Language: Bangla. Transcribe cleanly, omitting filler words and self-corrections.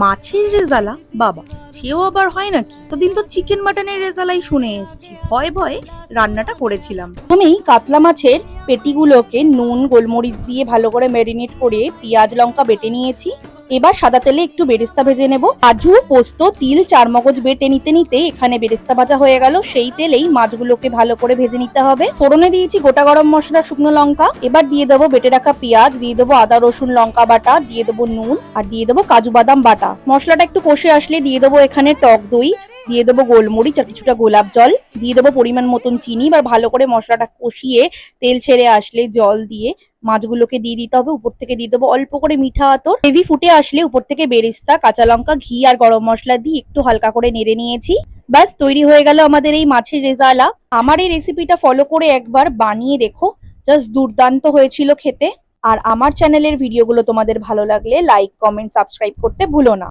মাছের রেজালা বাবা, সেও আবার হয় নাকি? এতদিন তো চিকেন মাটনের রেজালাই শুনে এসেছি, ভয়ে ভয়ে রান্নাটা করেছিলাম। প্রথমেই কাতলা মাছের পেটিগুলোকে নুন গোলমরিচ দিয়ে ভালো করে ম্যারিনেট করে পেঁয়াজ লঙ্কা বেটে নিয়েছি। এবার সাদা তেলে একটু বেরেস্তা ভেজে নেব। কাজু পোস্ত তিল চারমগজ বেটে নিতে নিতে এখানে বেরেস্তা ভাজা হয়ে গেল। সেই তেলেই মাছগুলোকে ভালো করে ভেজে নিতে হবে। ফোড়নে দিয়েছি গোটা গরম মশলা, শুকনো লঙ্কা। এবার দিয়ে দেবো বেটে রাখা পেঁয়াজ, দিয়ে দেবো আদা রসুন লঙ্কা বাটা, দিয়ে দেবো নুন আর দিয়ে দেবো কাজু বাদাম বাটা। মশলাটা একটু কষে আসলে দিয়ে দেবো এখানে টক দই, দিয়ে দেবো গোলমরিচ আর কিছুটা গোলাপ জল, দিয়ে দেবো পরিমাণ মতন চিনি। এবার ভালো করে মশলাটা কষিয়ে তেল ছেড়ে আসলে জল দিয়ে মাছগুলোকে দিয়ে দিতে হবে। উপর থেকে দিয়ে দেবো অল্প করে মিঠা আতর। গ্রেভি ফুটে আসলে উপর থেকে বেরেস্তা, কাঁচা লঙ্কা, ঘি আর গরম মশলা দিয়ে একটু হালকা করে নেড়ে নিয়েছি। ব্যাস তৈরি হয়ে গেল আমাদের এই মাছের রেজালা। আমার এই রেসিপিটা ফলো করে একবার বানিয়ে দেখো, জাস্ট দুর্দান্ত হয়েছিল খেতে। আর আমার চ্যানেলের ভিডিওগুলো তোমাদের ভালো লাগলে লাইক কমেন্ট সাবস্ক্রাইব করতে ভুলো না।